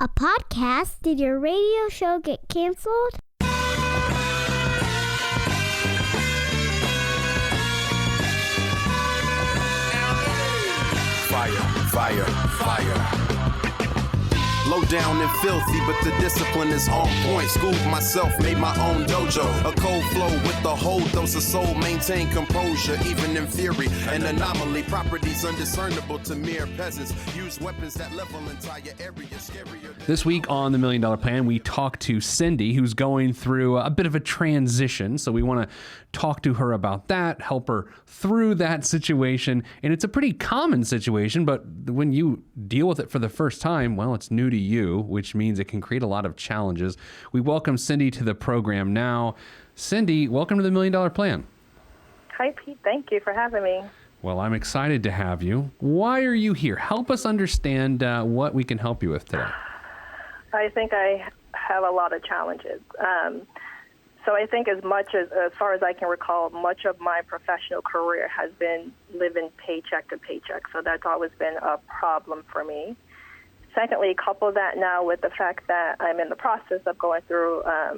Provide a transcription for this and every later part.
A podcast? Did your radio show get canceled? Fire. Low down and filthy, but the discipline is on point. Schooled myself, made my own dojo. A cold flow with the whole dose of soul. Maintain composure, even in theory. An anomaly, properties undiscernible to mere peasants. Use weapons that level entire areas. Scarier. This week on the $1 Million Plan, we talk to Cindy, who's going through a bit of a transition. So we want to talk to her about that, help her through that situation. And it's a pretty common situation, but when you deal with it for the first time, well, it's new to you, which means it can create a lot of challenges. We welcome Cindy to the program now. Cindy, welcome to the $1 Million Plan. Hi, Pete. Thank you for having me. Well, I'm excited to have you. Why are you here? Help us understand what we can help you with today. I think I have a lot of challenges. So I think as far as I can recall, much of my professional career has been living paycheck to paycheck. So that's always been a problem for me. Secondly, couple that now with the fact that I'm in the process of going through a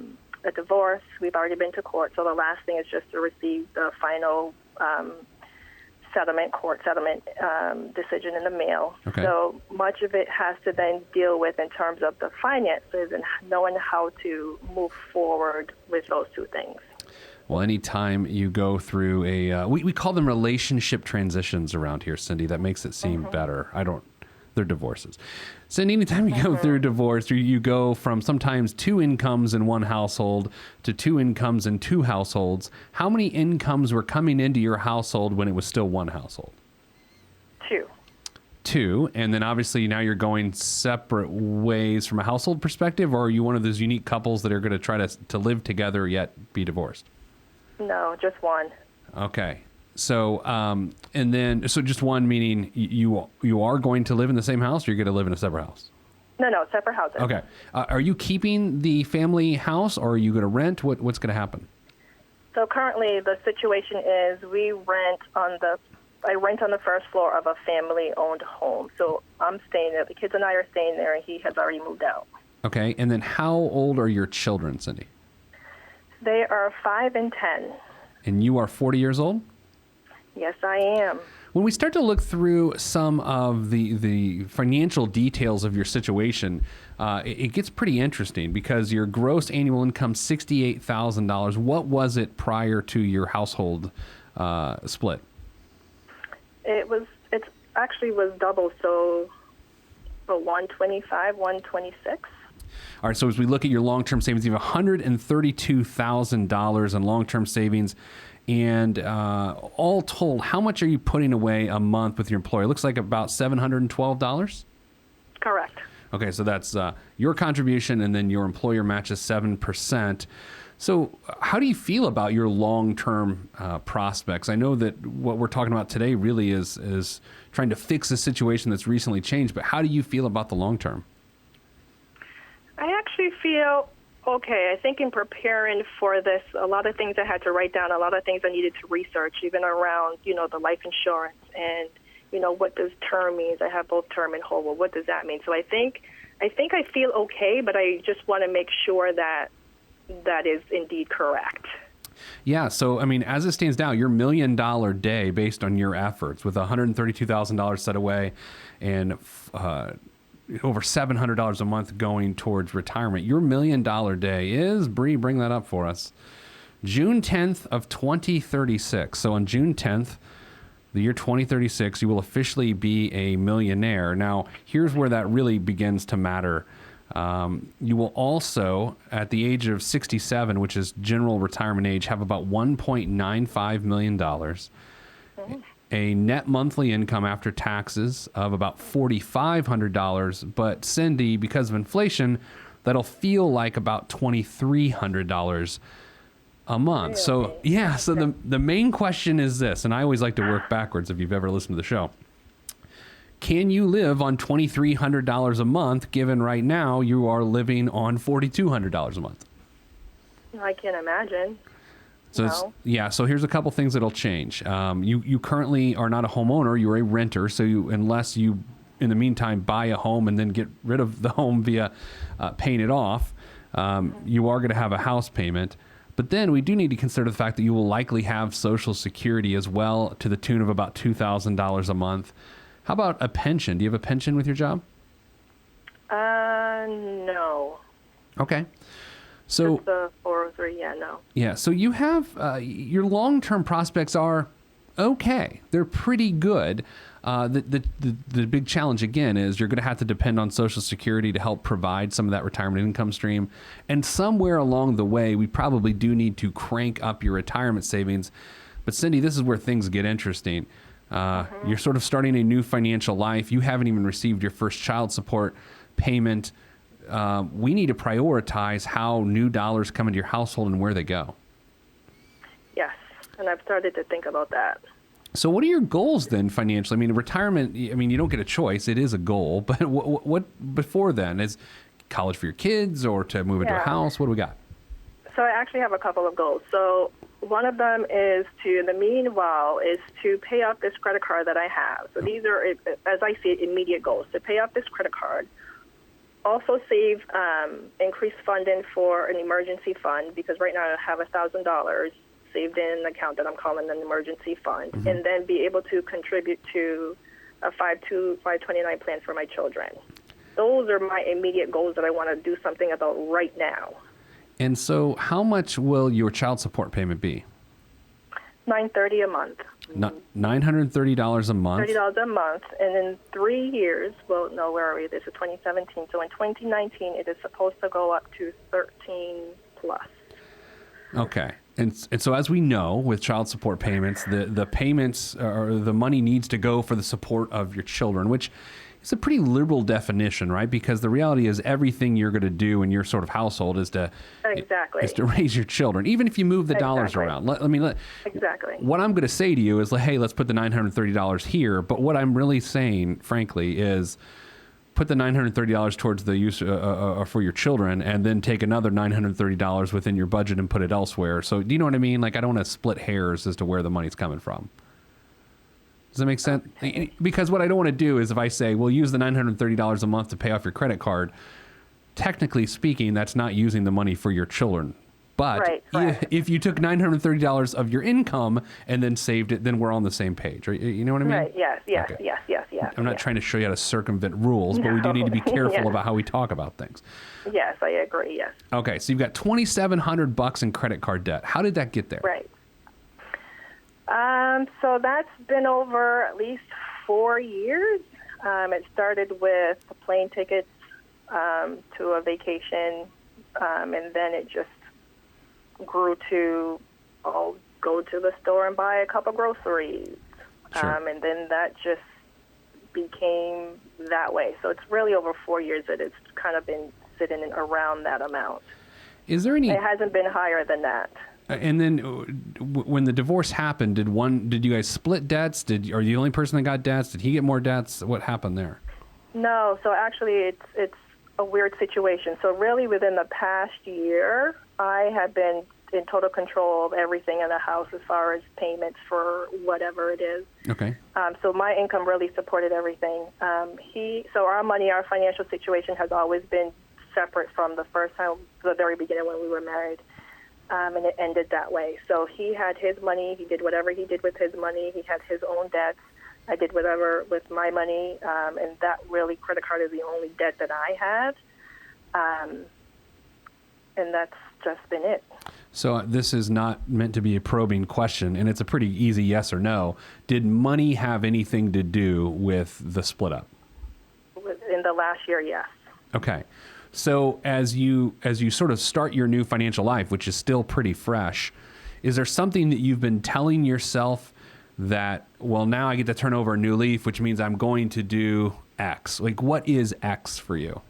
divorce. We've already been to court. So the last thing is just to receive the final court settlement decision in the mail. Okay. So much of it has to then deal with in terms of the finances and knowing how to move forward with those two things. Well, anytime you go through we call them relationship transitions around here, Cindy. That makes it seem better. They're divorces. Cindy, anytime you go through a divorce, you go from sometimes 2 incomes in one household to 2 incomes in 2 households. How many incomes were coming into your household when it was still one household? 2. 2, and then obviously now you're going separate ways from a household perspective, or are you one of those unique couples that are going to try to live together yet be divorced? No, just one. Okay. So, so just one, meaning you are going to live in the same house, or you're going to live in a separate house? No, separate houses. Okay. Are you keeping the family house, or are you going to rent? What's going to happen? So currently the situation is I rent on the first floor of a family-owned home. So I'm staying there. The kids and I are staying there, and he has already moved out. Okay. And then how old are your children, Cindy? They are 5 and 10. And you are 40 years old? Yes, I am. When we start to look through some of the financial details of your situation, it gets pretty interesting because your gross annual income, $68,000. What was it prior to your household split? It actually was double, so 125, 126. All right, so as we look at your long-term savings, you have $132,000 in long-term savings. And all told, how much are you putting away a month with your employer? It looks like about $712? Correct. Okay, so that's your contribution, and then your employer matches 7%. So how do you feel about your long-term prospects? I know that what we're talking about today really is trying to fix a situation that's recently changed, but how do you feel about the long-term? I actually feel okay. I think in preparing for this, a lot of things I had to write down, a lot of things I needed to research, even around, the life insurance and, what does term means. I have both term and whole. Well, what does that mean? So I think I feel okay, but I just want to make sure that that is indeed correct. Yeah. So, I mean, as it stands now, your $1 million day based on your efforts with $132,000 set away and over $700 a month going towards retirement. Your $1 million day is, Bree, bring that up for us, June 10th of 2036. So on June 10th, the year 2036, you will officially be a millionaire. Now, here's where that really begins to matter. You will also, at the age of 67, which is general retirement age, have about $1.95 million. A net monthly income after taxes of about $4,500. But Cindy, because of inflation, that'll feel like about $2,300 a month. So the main question is this, and I always like to work backwards if you've ever listened to the show. Can you live on $2,300 a month, given right now you are living on $4,200 a month? I can't imagine. So so here's a couple things that'll change. You currently are not a homeowner; you're a renter. So unless you in the meantime, buy a home and then get rid of the home via paying it off. You are going to have a house payment. But then we do need to consider the fact that you will likely have Social Security as well, to the tune of about $2,000 a month. How about a pension? Do you have a pension with your job? No. Okay. So just the 403, no. Yeah, so you have your long-term prospects are okay. They're pretty good. The big challenge, again, is you're going to have to depend on Social Security to help provide some of that retirement income stream. And somewhere along the way, we probably do need to crank up your retirement savings. But Cindy, this is where things get interesting. You're sort of starting a new financial life. You haven't even received your first child support payment. We need to prioritize how new dollars come into your household and where they go. Yes, and I've started to think about that. So what are your goals then financially? I mean, retirement, you don't get a choice. It is a goal. But what before then? Is college for your kids or to move into a house? What do we got? So I actually have a couple of goals. So one of them is in the meanwhile, is to pay off this credit card that I have. So these are, as I see it, immediate goals. To pay off this credit card. Also save increased funding for an emergency fund, because right now I have $1,000 saved in an account that I'm calling an emergency fund, and then be able to contribute to a 529 plan for my children. Those are my immediate goals that I want to do something about right now. And so how much will your child support payment be? $930 a month. $930 a month. $30 a month, and in 3 years, well, no, where are we? This is 2017. So in 2019, it is supposed to go up to 13 plus. Okay. And so as we know, with child support payments, the payments or the money needs to go for the support of your children, which is a pretty liberal definition, right? Because the reality is everything you're going to do in your sort of household is to raise your children, even if you move the dollars around. Exactly. What I'm going to say to you is, hey, let's put the $930 here. But what I'm really saying, frankly, is put the $930 towards the use for your children, and then take another $930 within your budget and put it elsewhere. So do you know what I mean? Like, I don't want to split hairs as to where the money's coming from. Does that make sense? Okay. Because what I don't want to do is, if I say, well, use the $930 a month to pay off your credit card, technically speaking, that's not using the money for your children. But if you took $930 of your income and then saved it, then we're on the same page. Right? You know what I mean? Right. Yes. Okay. Yes. I'm not trying to show you how to circumvent rules, but we do need to be careful about how we talk about things. Yes, I agree. Yes. Okay, so you've got $2,700 in credit card debt. How did that get there? Right. So that's been over at least 4 years. It started with plane tickets to a vacation, and then it just grew to, I'll go to the store and buy a couple groceries. Sure. And then that just became that way. So it's really over 4 years that it's kind of been sitting around that amount. Is there any? It hasn't been higher than that. And then when the divorce happened, did you guys split debts? Are you the only person that got debts? Did he get more debts? What happened there? No. So actually it's a weird situation. So really within the past year, I have been in total control of everything in the house as far as payments for whatever it is. Okay. So my income really supported everything. So our money, our financial situation has always been separate from the first time, the very beginning when we were married. And it ended that way. So he had his money. He did whatever he did with his money. He had his own debts. I did whatever with my money. And that really, credit card is the only debt that I have. And that's just been it. So this is not meant to be a probing question, and it's a pretty easy yes or no. Did money have anything to do with the split up? In the last year, yes. Okay. So as you sort of start your new financial life, which is still pretty fresh, is there something that you've been telling yourself that, well, now I get to turn over a new leaf, which means I'm going to do X? Like, what is X for you?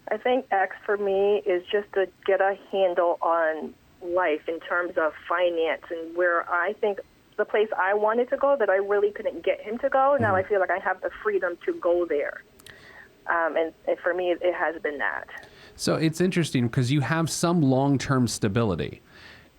I think X for me is just to get a handle on life in terms of finance, and where I think the place I wanted to go that I really couldn't get him to go. Now I feel like I have the freedom to go there. And for me, it has been that. So it's interesting because you have some long-term stability.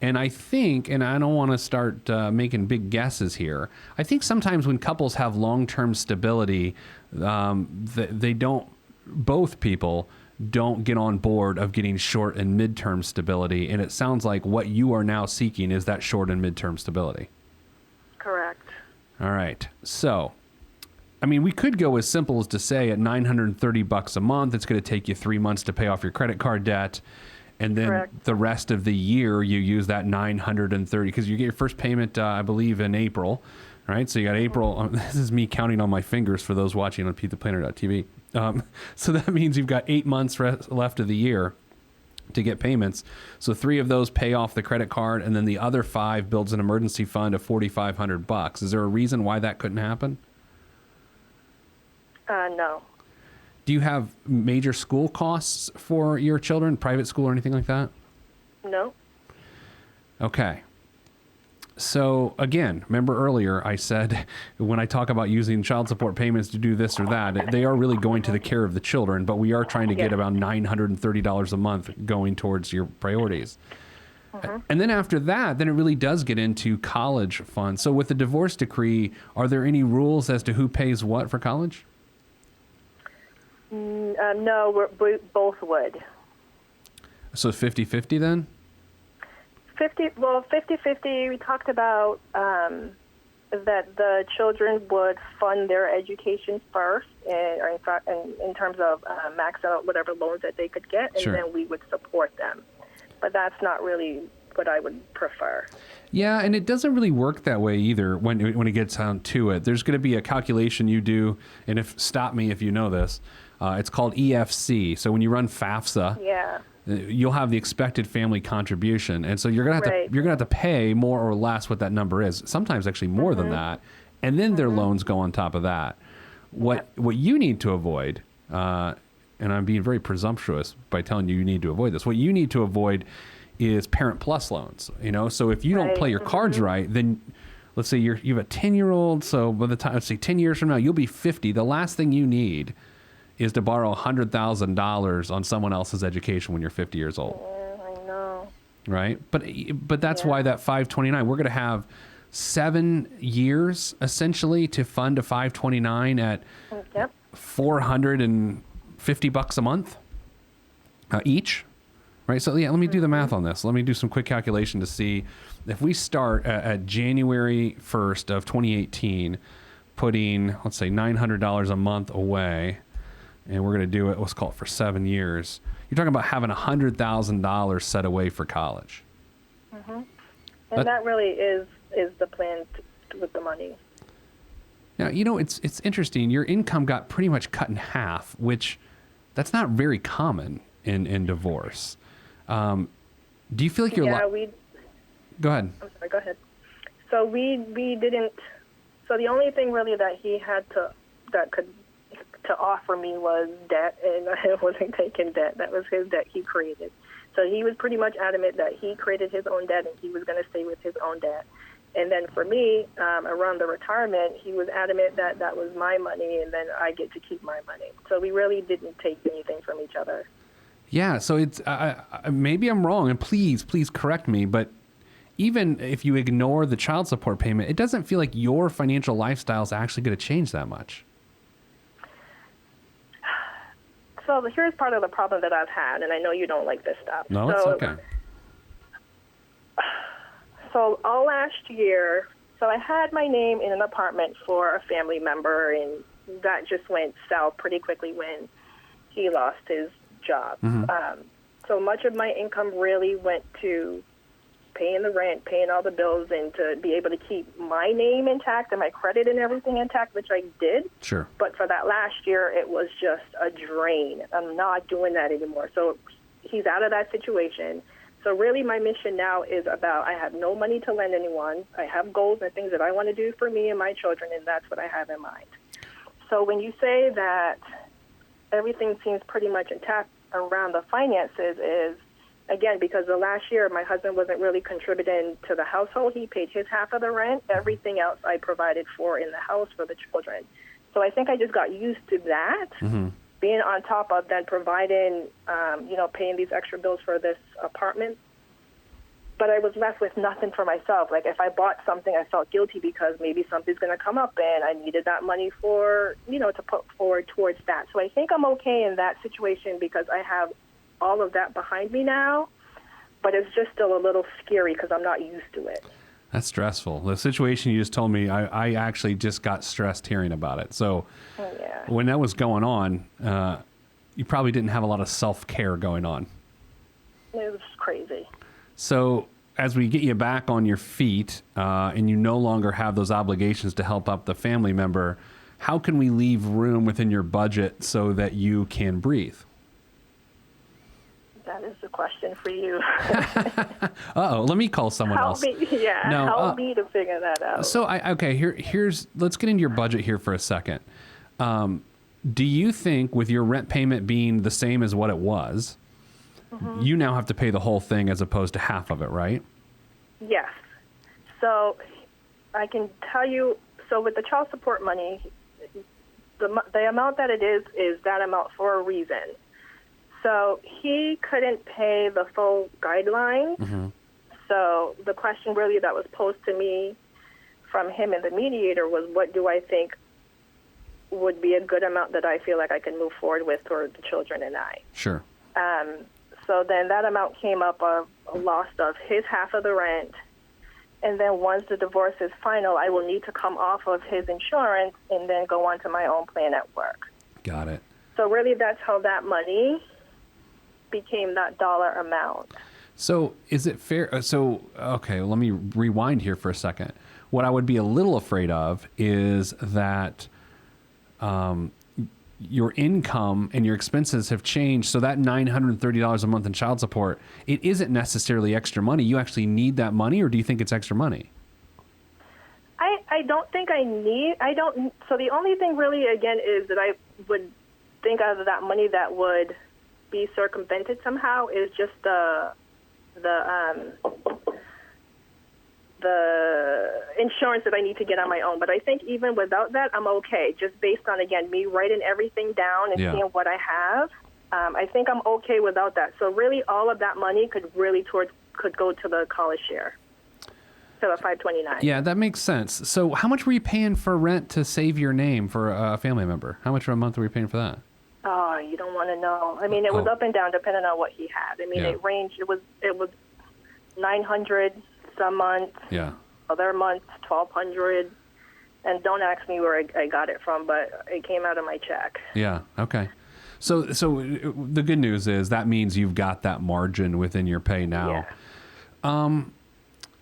And I think, and I don't want to start making big guesses here, I think sometimes when couples have long-term stability, they don't, both people don't get on board of getting short and midterm stability. And it sounds like what you are now seeking is that short and midterm stability. Correct. All right. So, I mean, we could go as simple as to say at $930 a month, it's going to take you 3 months to pay off your credit card debt. And then Correct. the rest of the year, you use that $930 because you get your first payment, I believe, in April, right? So you got April. This is me counting on my fingers for those watching on PeteThePlanner.tv. So that means you've got 8 months left of the year to get payments. So 3 of those pay off the credit card, and then the other 5 builds an emergency fund of $4,500. Is there a reason why that couldn't happen? No. Do you have major school costs for your children, private school or anything like that? No. Okay. So again, remember earlier I said when I talk about using child support payments to do this or that, they are really going to the care of the children, but we are trying to get about $930 a month going towards your priorities. And then after that, then it really does get into college funds. So with the divorce decree, are there any rules as to who pays what for college? No, we both would. So 50-50 then? 50-50, we talked about that the children would fund their education first, or in terms of max out whatever loans that they could get, and Sure. then we would support them. But that's not really what I would prefer. Yeah, and it doesn't really work that way either when it gets down to it. There's going to be a calculation you do, and stop me if you know this. It's called EFC. So when you run FAFSA, Yeah. you'll have the expected family contribution, and so you're gonna have to pay more or less what that number is. Sometimes actually more than that, and then their loans go on top of that. What you need to avoid, and I'm being very presumptuous by telling you need to avoid this. What you need to avoid is Parent Plus loans. So if you don't play your cards right, then let's say you have a 10-year-old. So by the time, let's say 10 years from now, you'll be 50. The last thing you need is to borrow $100,000 on someone else's education when you're 50 years old. Yeah, I know. Right? But that's why that 529, we're going to have 7 years essentially to fund a 529 at $450 a month each. Right? So yeah, let me do the math on this. Let me do some quick calculation to see if we start at January 1st of 2018, putting, let's say $900 a month away, and we're going to do it, let's call it for 7 years. You're talking about having $100,000 set away for college. And that really is the plan with the money. Now, it's interesting. Your income got pretty much cut in half, which that's not very common in divorce. Do you feel like you're... Go ahead. I'm sorry, go ahead. So we didn't... So the only thing really that he had to offer me was debt, and I wasn't taking debt. That was his debt he created. So he was pretty much adamant that he created his own debt and he was going to stay with his own debt. And then for me, around the retirement, he was adamant that that was my money and then I get to keep my money. So we really didn't take anything from each other. Yeah, so it's maybe I'm wrong, and please correct me, but even if you ignore the child support payment, it doesn't feel like your financial lifestyle is actually going to change that much. So here's part of the problem that I've had, and I know you don't like this stuff. No, it's okay. So all last year, I had my name in an apartment for a family member, and that just went south pretty quickly when he lost his job. So much of my income really went to paying the rent, paying all the bills, and to be able to keep my name intact and my credit and everything intact, which I did. Sure. But for that last year, it was just a drain. I'm not doing that anymore. So he's out of that situation. So really my mission now is about I have no money to lend anyone. I have goals and things that I want to do for me and my children, and that's what I have in mind. So when you say that everything seems pretty much intact around the finances is, again, because the last year my husband wasn't really contributing to the household. He paid his half of the rent. Everything else I provided for in the house for the children. So I think I just got used to that, being on top of then providing, paying these extra bills for this apartment. but I was left with nothing for myself. Like, if I bought something, I felt guilty because maybe something's going to come up and I needed that money for, to put forward towards that. So I think I'm okay in that situation because I have all of that behind me now, but it's just still a little scary because I'm not used to it. That's stressful. The situation you just told me, I actually just got stressed hearing about it. So when that was going on, you probably didn't have a lot of self-care going on. It was crazy. So as we get you back on your feet and you no longer have those obligations to help out the family member, how can we leave room within your budget so that you can breathe? That is the question for you. Uh-oh, let me call someone else. Help me to figure that out. So, here's let's get into your budget here for a second. Do you think with your rent payment being the same as what it was, you now have to pay the whole thing as opposed to half of it, right? Yes. So I can tell you, so with the child support money, the amount that it is that amount for a reason. So he couldn't pay the full guidelines. So the question really that was posed to me from him and the mediator was, what do I think would be a good amount that I feel like I can move forward with toward the children and I? Sure. So then that amount came up of a loss of his half of the rent. And then once the divorce is final, I will need to come off of his insurance and then go on to my own plan at work. Got it. So really that's how that money became that dollar amount. So is it fair? Okay, let me rewind here for a second. What I would be a little afraid of is that your income and your expenses have changed. So that $930 a month in child support, it isn't necessarily extra money. You actually need that money, or do you think it's extra money? I don't think so the only thing really, again, is that I would think out of that money that would be circumvented somehow is just the insurance that I need to get on my own. But I think even without that, I'm okay, just based on, again, me writing everything down and seeing what I have. I think I'm okay without that. So really all of that money could go to the college share, to the 529. Yeah, that makes sense. So how much were you paying for rent to save your name for a family member? How much a month were you paying for that? Oh, you don't want to know. I mean, it was up and down depending on what he had. I mean, it ranged. It was $900 some months. Yeah. Other months $1,200, and don't ask me where I got it from, but it came out of my check. Yeah. Okay. So the good news is that means you've got that margin within your pay now. Yeah.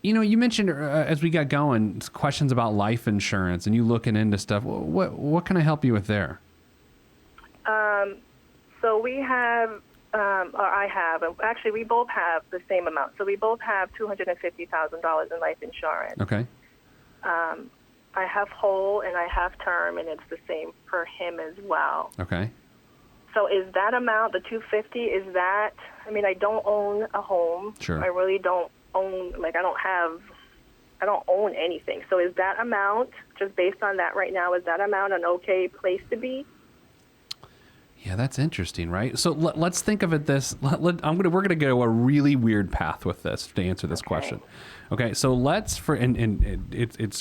You mentioned as we got going questions about life insurance, and you looking into stuff. What can I help you with there? So we have, or I have, and actually we both have the same amount. So we both have $250,000 in life insurance. Okay. I have whole and I have term, and it's the same for him as well. Okay. So is that amount, the $250, is that, I mean, I don't own a home. Sure. I really don't own, I don't own anything. So is that amount, just based on that right now, is that amount an okay place to be? Yeah, that's interesting, right? So let's think of it this. We're gonna go a really weird path with this to answer this question. Okay, so it's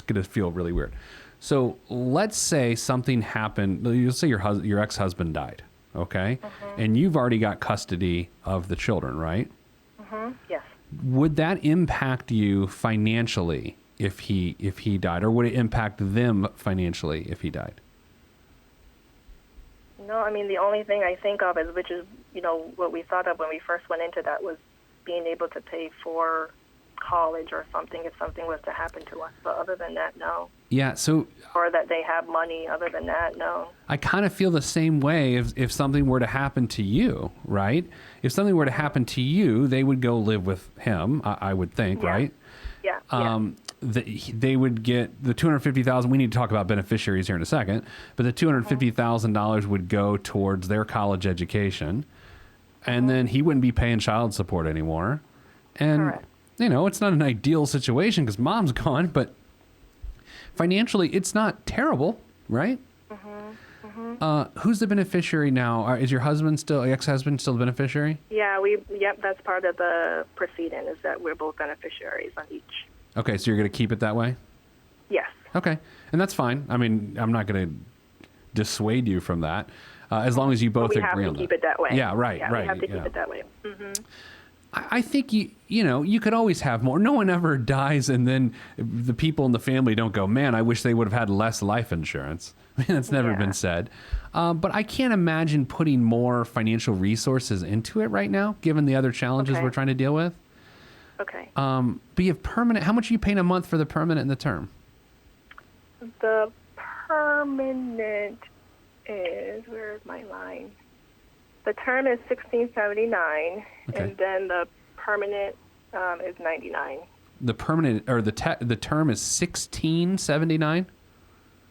gonna feel really weird. So let's say something happened. You'll say your ex-husband died, okay, and you've already got custody of the children, right? Yes. Would that impact you financially if he died, or would it impact them financially if he died? No, I mean, the only thing I think of is, which is, what we thought of when we first went into that, was being able to pay for college or something if something was to happen to us. But other than that, no. Yeah, so... Or that they have money. Other than that, no. I kind of feel the same way if something were to happen to you, right? If something were to happen to you, they would go live with him, I would think, right? Yeah. They would get the $250,000. We need to talk about beneficiaries here in a second, but the $250,000 would go towards their college education, and then he wouldn't be paying child support anymore. And correct. It's not an ideal situation because mom's gone, but financially, it's not terrible, right? Who's the beneficiary now? Is your ex-husband still the beneficiary? Yeah, that's part of the proceeding is that we're both beneficiaries on each. Okay, so you're going to keep it that way? Yes. Okay, and that's fine. I mean, I'm not going to dissuade you from that, as long as you both agree on that. We have to keep it that way. Yeah, right. We have to keep it that way. I think you could always have more. No one ever dies, and then the people in the family don't go, man, I wish they would have had less life insurance. I mean, that's never been said. But I can't imagine putting more financial resources into it right now, given the other challenges we're trying to deal with. Okay. But you have permanent. How much are you paying a month for the permanent and the term? The permanent is, where is my line? The term is $16.79, and then the permanent is $99. The permanent or the term is $16.79?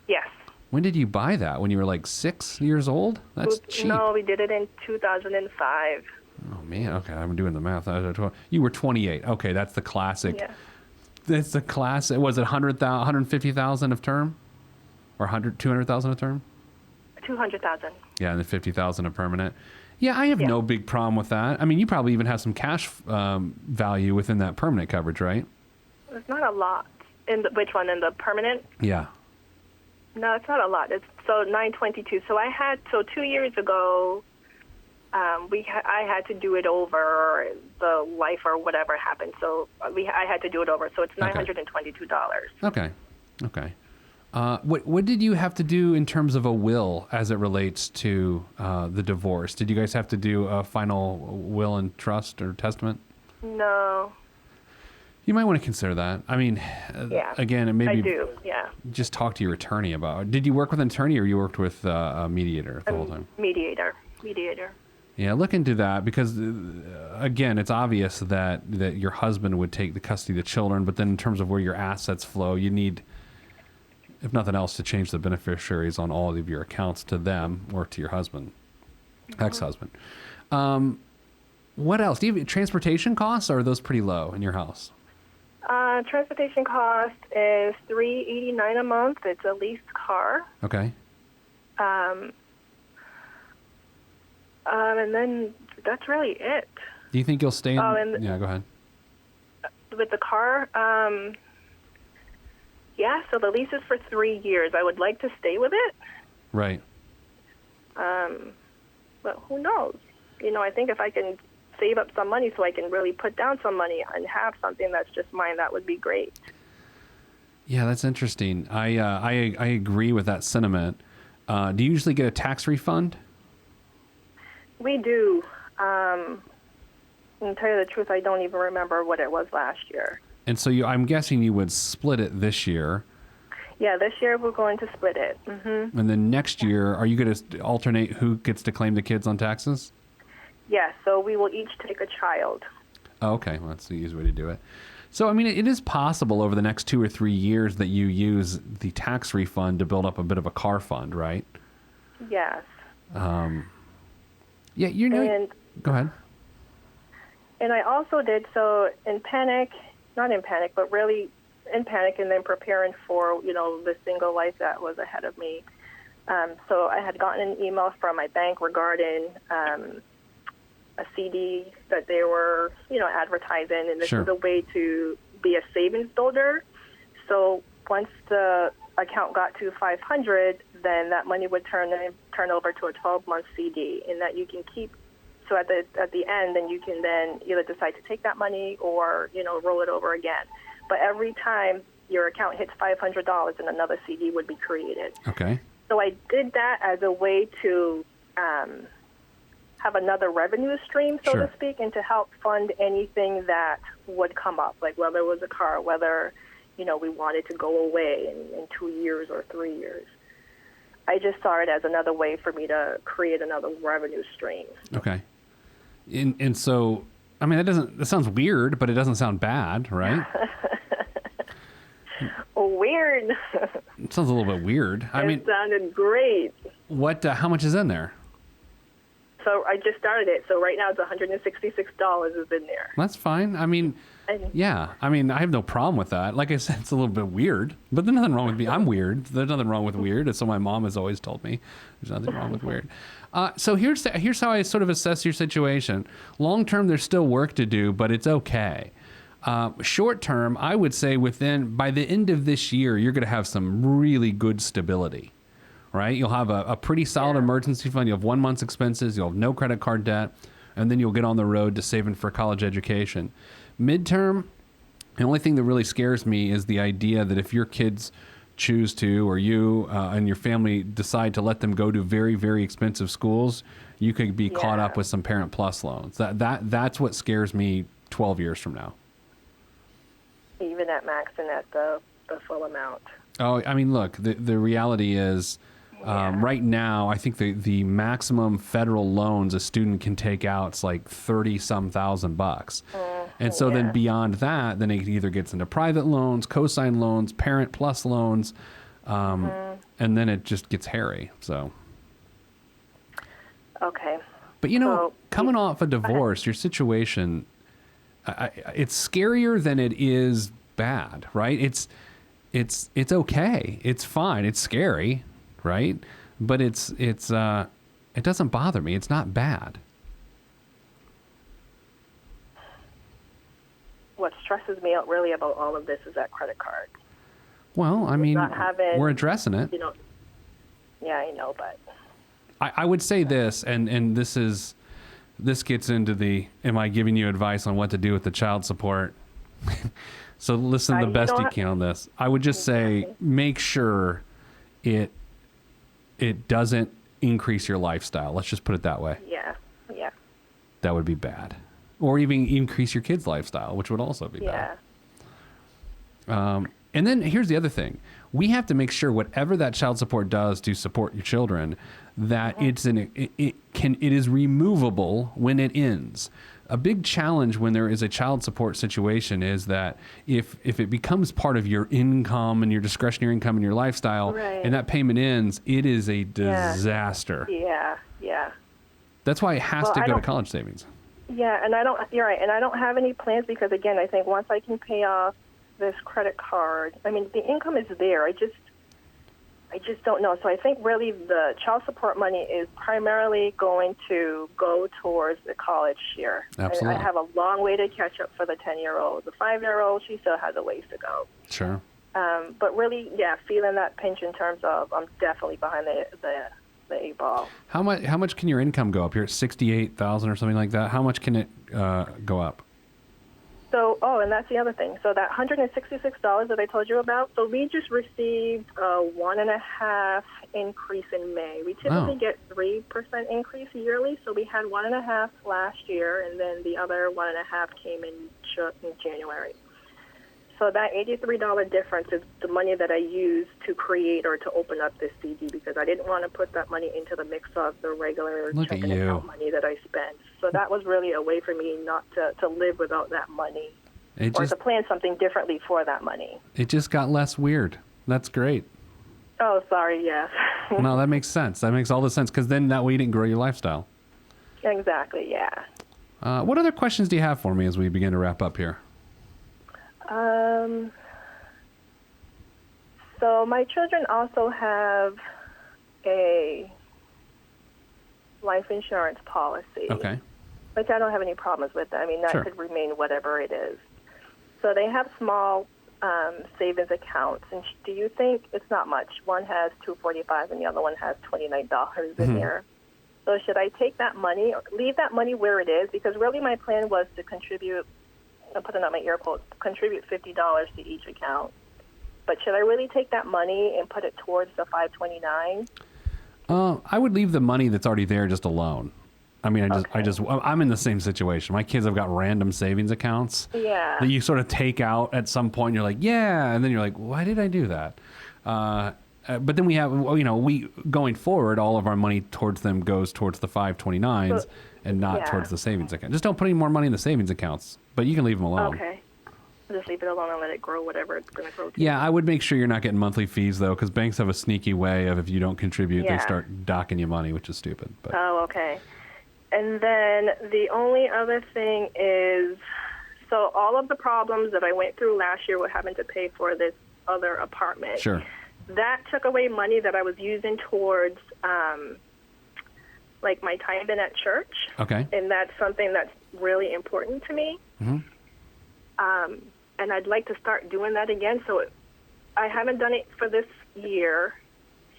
Yes. When did you buy that? When you were like 6 years old? That's cheap. No, we did it in 2005. Oh man, okay, I'm doing the math. You were 28. Okay, that's the classic. Yeah. That's the classic. Was it 150,000 of term, or 200,000 of term? 200,000. Yeah, and then 50,000 of permanent. Yeah, I have no big problem with that. I mean, you probably even have some cash value within that permanent coverage, right? It's not a lot. Which one? In the permanent? Yeah. No, it's not a lot. It's so $922. So 2 years ago, I had to do it over the life or whatever happened. So I had to do it over. So it's $922. Okay. What did you have to do in terms of a will as it relates to the divorce? Did you guys have to do a final will and trust or testament? No. You might want to consider that. I mean, again, maybe I do. Yeah. Just talk to your attorney about it. Did you work with an attorney or you worked with a mediator the whole time? Mediator. Yeah, look into that because, again, it's obvious that your husband would take the custody of the children, but then in terms of where your assets flow, you need, if nothing else, to change the beneficiaries on all of your accounts to them or to your husband, ex-husband. What else? Do you have transportation costs, or are those pretty low in your house? Transportation cost is $389 a month. It's a leased car. Okay. And then that's really it. Do you think you'll stay in? Yeah, go ahead. With the car, so the lease is for 3 years. I would like to stay with it. Right. But who knows? I think if I can save up some money so I can really put down some money and have something that's just mine, that would be great. Yeah, that's interesting. I agree with that sentiment. Do you usually get a tax refund? We do. And to tell you the truth, I don't even remember what it was last year. And so I'm guessing you would split it this year. Yeah, this year we're going to split it. Mm-hmm. And then next year, are you going to alternate who gets to claim the kids on taxes? Yes, so we will each take a child. Oh, okay, well, that's the easy way to do it. So, I mean, it is possible over the next 2 or 3 years that you use the tax refund to build up a bit of a car fund, right? Yes. Yeah, go ahead. And I also did so not in panic, but really in panic, and then preparing for, the single life that was ahead of me. So I had gotten an email from my bank regarding a CD that they were, advertising, and this was a way to be a savings builder. So once the account got to 500, then that money would turn over to a 12-month CD, and that you can keep. So at the end, then you can then either decide to take that money or roll it over again. But every time your account hits $500, then another CD would be created. Okay. So I did that as a way to have another revenue stream, so to speak, and to help fund anything that would come up, like whether it was a car, whether we wanted to go away in 2 years or 3 years. I just saw it as another way for me to create another revenue stream. Okay. And so, I mean, that sounds weird, but it doesn't sound bad, right? Weird. It sounds a little bit weird. It sounded great. How much is in there? So I just started it. So right now it's $166 is in there. That's fine. I mean, Yeah, I mean, I have no problem with that. Like I said, it's a little bit weird, but there's nothing wrong with me. I'm weird. There's nothing wrong with weird. It's what my mom has always told me. There's nothing wrong with weird. So here's how I sort of assess your situation. Long term, there's still work to do, but it's okay. Short term, I would say by the end of this year, you're going to have some really good stability, right? You'll have a pretty solid emergency fund. You'll have 1 month's expenses. You'll have no credit card debt, and then you'll get on the road to saving for college education. Midterm, the only thing that really scares me is the idea that if your kids choose to, or you and your family decide to let them go to very, very expensive schools, you could be caught up with some Parent Plus loans. That's what scares me 12 years from now. Even at maxing at the full amount. Oh, I mean, look, the reality is right now, I think the maximum federal loans a student can take out is like $30-some thousand bucks. And so then beyond that, then it either gets into private loans, cosign loans, Parent Plus loans, and then it just gets hairy. So. Okay. But coming off a divorce, your situation, it's scarier than it is bad, right? It's okay. It's fine. It's scary, right? But it doesn't bother me. It's not bad. What stresses me out really about all of this is that credit card. Well, I mean, we're addressing it. Yeah, I know, but I would say this, and this gets into the, am I giving you advice on what to do with the child support? So listen the best you can on this. I would just say, make sure it doesn't increase your lifestyle. Let's just put it that way. Yeah. That would be bad. Or even increase your kid's lifestyle, which would also be bad. And then here's the other thing. We have to make sure whatever that child support does to support your children, that it is removable when it ends. A big challenge when there is a child support situation is that if it becomes part of your income and your discretionary income and your lifestyle, and that payment ends, it is a disaster. Yeah. That's why it has to go to college savings. Yeah, and you're right, and I don't have any plans because, again, I think once I can pay off this credit card, I mean, the income is there. I just don't know. So I think really the child support money is primarily going to go towards the college year. Absolutely. I have a long way to catch up for the 10-year-old. The 5-year-old, she still has a ways to go. Sure. But really, feeling that pinch in terms of I'm definitely behind the 8 ball. How much can your income go up? You're at $68,000 or something like that. How much can it go up? So, and that's the other thing. So that $166 that I told you about, so we just received a 1.5% increase in May. We typically get 3% increase yearly, so we had 1.5% last year, and then the other 1.5% came in January. So that $83 difference is the money that I used to create or to open up this CD because I didn't want to put that money into the mix of the regular checking account money that I spent. So that was really a way for me not to live without that money or to plan something differently for that money. It just got less weird. That's great. Oh, sorry, yes. No, that makes sense. That makes all the sense because then that way you didn't grow your lifestyle. Exactly, yeah. What other questions do you have for me as we begin to wrap up here? So my children also have a life insurance policy. Okay. Which I don't have any problems with. I mean, that could remain whatever it is. So they have small savings accounts. And do you think it's not much? One has $245 and the other one has $29 in there. So should I take that money or leave that money where it is? Because really my plan was to contribute, I'm putting on my air quotes, contribute $50 to each account. But should I really take that money and put it towards the $529? I would leave the money that's already there just alone. I mean, I'm in the same situation. My kids have got random savings accounts that you sort of take out at some point. And you're like, yeah, and then you're like, why did I do that? But then we have, we going forward, all of our money towards them goes towards the 529s and not towards the savings account. Just don't put any more money in the savings accounts, but you can leave them alone. Okay. Just leave it alone and let it grow whatever it's going to grow to. Yeah, I would make sure you're not getting monthly fees, though, because banks have a sneaky way of if you don't contribute, they start docking you money, which is stupid. But. Oh, okay. And then the only other thing is, So all of the problems that I went through last year with having to pay for this other apartment, Sure. that took away money that I was using towards like my time in at church. Okay. And that's something that's really important to me. Mm-hmm. And I'd like to start doing that again. So I haven't done it for this year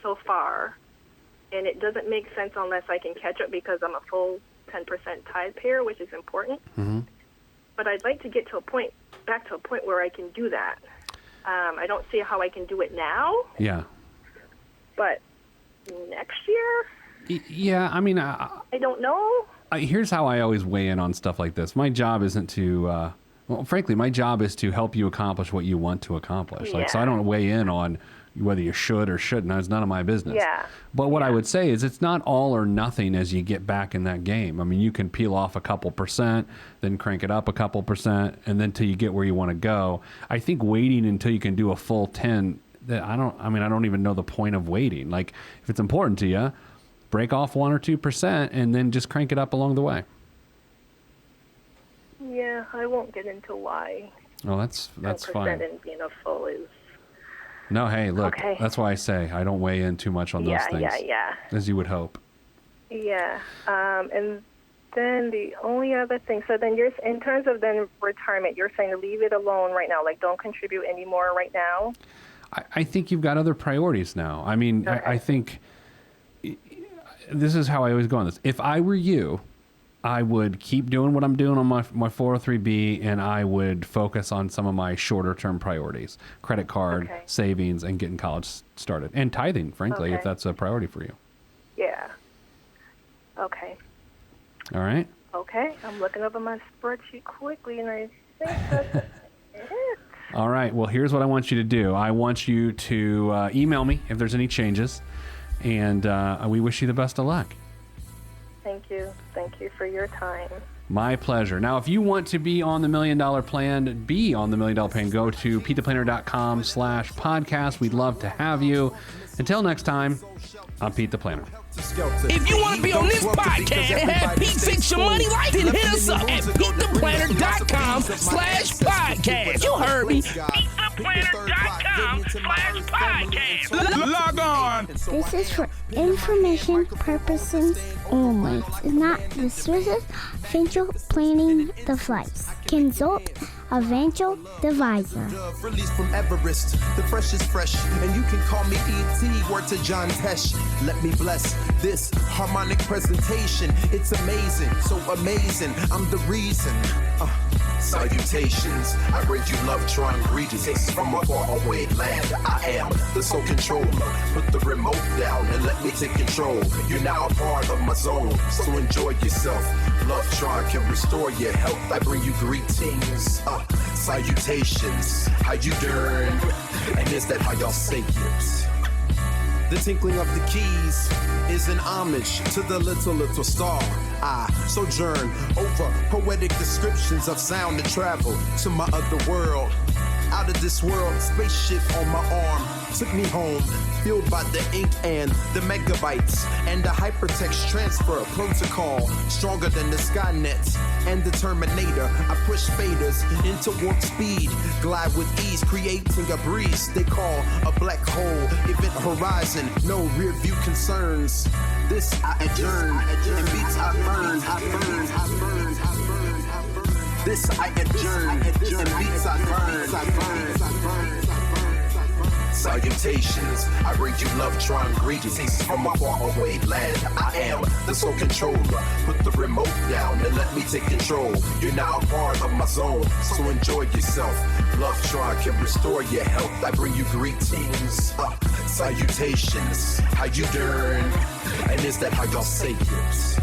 so far, and it doesn't make sense unless I can catch up because I'm a full 10% tithe payer, which is important. Mm-hmm. But I'd like to get back to a point where I can do that. I don't see how I can do it now. Yeah. But next year? Yeah, I mean, I don't know. Here's how I always weigh in on stuff like this. My job isn't to, well, frankly, my job is to help you accomplish what you want to accomplish. Like, so I don't weigh in on whether you should or shouldn't. It's none of my business. Yeah. But what I would say is it's not all or nothing as you get back in that game. I mean, you can peel off a couple percent, then crank it up a couple percent, and then till you get where you want to go. I think waiting until you can do a full 10, I don't even know the point of waiting. Like, if it's important to you, break off 1 or 2% and then just crank it up along the way. Yeah, I won't get into why. Oh, that's 10% fine. and being a full is. No, hey, look, Okay. That's why I say I don't weigh in too much on those things. Yeah. As you would hope. Yeah. And then the only other thing, so then you're, in terms of then retirement, you're saying to leave it alone right now, like don't contribute anymore right now? I think you've got other priorities now. I mean, Okay. I think this is how I always go on this. If I were you, I would keep doing what I'm doing on my 403B, and I would focus on some of my shorter term priorities, credit card, Okay. savings, and getting college started, and tithing, frankly, if Okay. that's a priority for you. Yeah. Okay. All right. Okay. I'm looking over my spreadsheet quickly, and I think that's it. All right. Well, here's what I want you to do. I want you to email me if there's any changes, and we wish you the best of luck. Thank you. Thank you for your time. My pleasure. Now, if you want to be on the $1 Million Plan, be on the $1 Million Plan, go to PeteThePlanner.com/podcast. We'd love to have you. Until next time, I'm Pete the Planner. If you want to be on this podcast and have Pete fix your money life, then hit us up at PeteThePlanner.com/podcast. You heard me. PeteThePlanner.com/podcast. Log on. This is for information purposes only. It's not the Swiss financial planning device. Consult a financial advisor. Released from Everest, the fresh is fresh, and you can call me E.T. Word to John Tesh. Let me bless this harmonic presentation. It's amazing, so amazing. I'm the reason. Salutations, I bring you love, trying greetings from a faraway land. I am the sole controller. Put the remote down and let me take control. You're now a part of my zone, so enjoy yourself. Love Tron can restore your health. I bring you greetings, salutations. How you doing? And is that how y'all say it? The tinkling of the keys is an homage to the little star. I sojourn over poetic descriptions of sound and travel to my other world. Out of this world, spaceship on my arm took me home, fueled by the ink and the megabytes and the hypertext transfer protocol, stronger than the Skynet and the Terminator. I push faders into warp speed, glide with ease, creating a breeze they call a black hole. Event horizon, no rear view concerns. This I adjourn, and beats I burn. This I adjourn, and beats I burn. Salutations, I bring you love, trying greetings from a faraway land. I am the sole controller. Put the remote down and let me take control. You're now a part of my zone, so enjoy yourself. Love Tron can restore your health. I bring you greetings, salutations. How you doing? And is that how y'all say it?